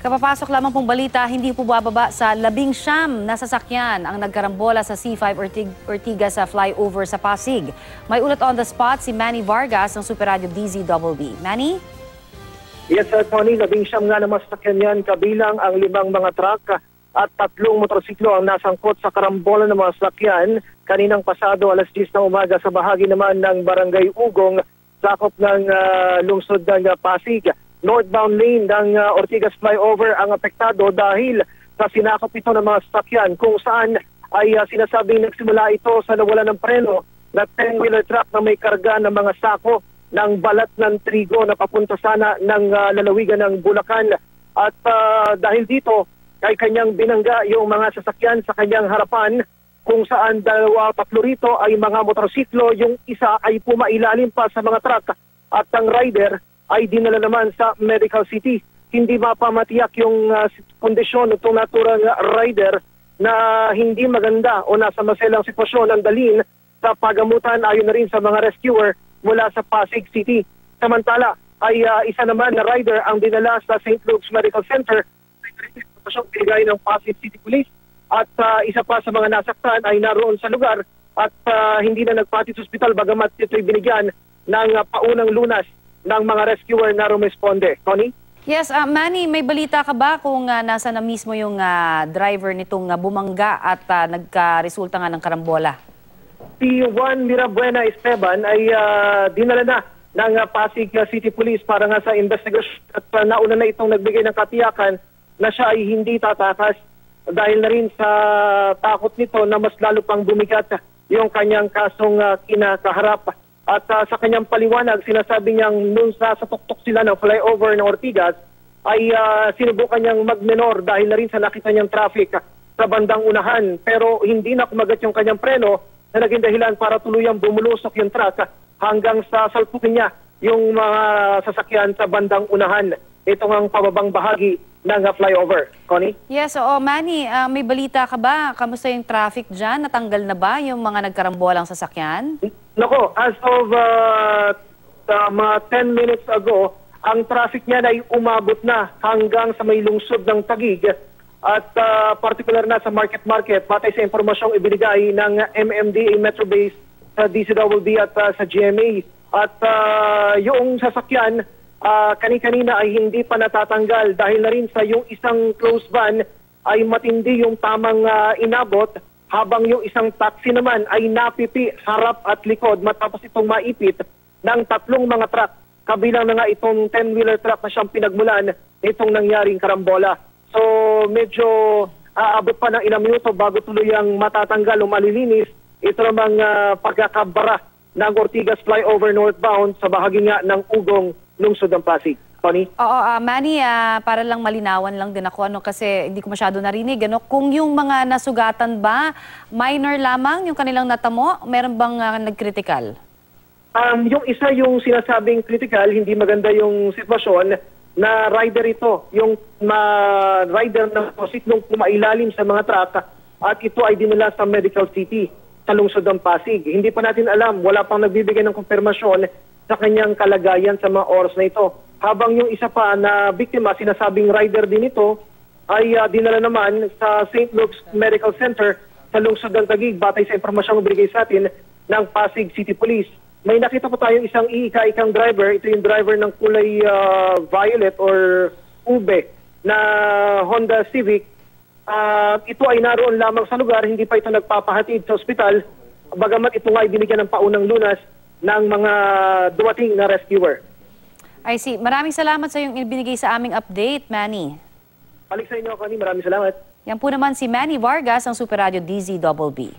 Kapapasok lamang pong balita, hindi po bababa sa 19 na sasakyan ang nagkarambola sa C5 Ortigas sa flyover sa Pasig. May ulat on the spot si Manny Vargas ng Super Radio DZBB. Manny? Yes, Tony, 19 nga na masasakyan yan, kabilang ang 5 mga truck at 3 motorsiklo ang nasangkot sa karambola ng mga sasakyan kaninang pasado alas 10 ng umaga sa bahagi naman ng Barangay Ugong, sakop ng lungsod ng Pasig. Northbound lane ng Ortigas flyover ang apektado dahil sa sinakop ito ng mga sasakyan kung saan ay sinasabing nagsimula ito sa nawalan ng preno na 10-wheeler truck na may karga ng mga sako ng balat ng trigo na papunta sana ng lalawigan ng Bulacan. At dahil dito ay kanyang binangga yung mga sasakyan sa kanyang harapan kung saan 2-3 rito ay mga motorsiklo, yung isa ay pumailalim pa sa mga truck at ang rider ay dinala naman sa Medical City. Hindi mapamatiyak yung kondisyon itong naturang rider na hindi maganda o nasa maselang sitwasyon ang dalhin sa pagamutan ayon na rin sa mga rescuer mula sa Pasig City. Samantala ay isa naman na rider ang dinala sa St. Luke's Medical Center sa binigay ng Pasig City Police at isa pa sa mga nasaktan ay naroon sa lugar at hindi na nagpatid sa ospital bagamat ito'y binigyan ng paunang lunas ng mga rescuer na rumisponde. Tony? Yes, Manny, may balita ka ba kung nasa na mismo yung driver nitong bumangga at nagka-resulta nga ng karambola? Si Juan Mirabuena Esteban ay dinala na ng Pasig City Police para nga sa investigation at nauna na itong nagbigay ng katiyakan na siya ay hindi tatakas dahil na rin sa takot nito na mas lalo pang bumigat yung kanyang kasong kinakaharap. At sa kanyang paliwanag, sinasabi niyang nung sa tuktok sila ng flyover ng Ortigas ay sinubukan niyang magmenor dahil na rin sa nakita niyang traffic sa bandang unahan. Pero hindi na kumagat yung kanyang preno na naging dahilan para tuluyang bumulusok yung truck hanggang sa salpukin niya yung mga sasakyan sa bandang unahan. Ito ang pababang bahagi ng flyover. Connie? Yes, oo. Manny, may balita ka ba? Kamusta yung traffic dyan? Natanggal na ba yung mga nagkarambolang sasakyan? Nako, as of 10 minutes ago, ang traffic niya ay umabot na hanggang sa may lungsod ng Taguig at particular na sa Market batay sa impormasyong ibinigay ng MMDA Metro Base sa DCWB at sa GMA. At yung sasakyan kani-kanina ay hindi pa natatanggal dahil na rin sa yung isang closed van ay matindi yung tamang inabot habang yung isang taxi naman ay napipi harap at likod matapos itong maipit ng 3 mga truck. Kabilang na nga itong 10-wheeler truck na siyang pinagmulan itong nangyaring karambola. So medyo aabot pa ng ilang minuto bago tuluyang matatanggal o malilinis ito namang pagkakabara ng Ortigas flyover northbound sa bahagi nga ng Ugong, lungsod ng Pasig. Tony? Oo, Manny, para lang malinawan lang din ako kasi hindi ko masyado narinig. Kung yung mga nasugatan ba, minor lamang yung kanilang natamo, meron bang nag-critical? Yung isa yung sinasabing critical, hindi maganda yung sitwasyon na rider ito. Yung rider na positlong pumailalim sa mga truck at ito ay dinala sa Medical City sa lungsod ng Pasig. Hindi pa natin alam, wala pang nagbibigay ng konfirmasyon sa kanyang kalagayan sa mga oras na ito. Habang yung isa pa na biktima, sinasabing rider din ito, ay dinala naman sa St. Luke's Medical Center sa lungsod ng Taguig batay sa impormasyong binigay sa atin ng Pasig City Police. May nakita po tayong isang iika-ikang driver. Ito yung driver ng kulay violet or ube na Honda Civic. Ito ay naroon lamang sa lugar, hindi pa ito nagpapahatid sa ospital, bagamat ito nga ay binigyan ng paunang lunas ng mga dumating na rescuer. I see. Maraming salamat sa iyong ibinigay sa aming update, Manny. Balik sa inyo, Connie. Maraming salamat. Yan po naman si Manny Vargas ng Super Radio DZBB.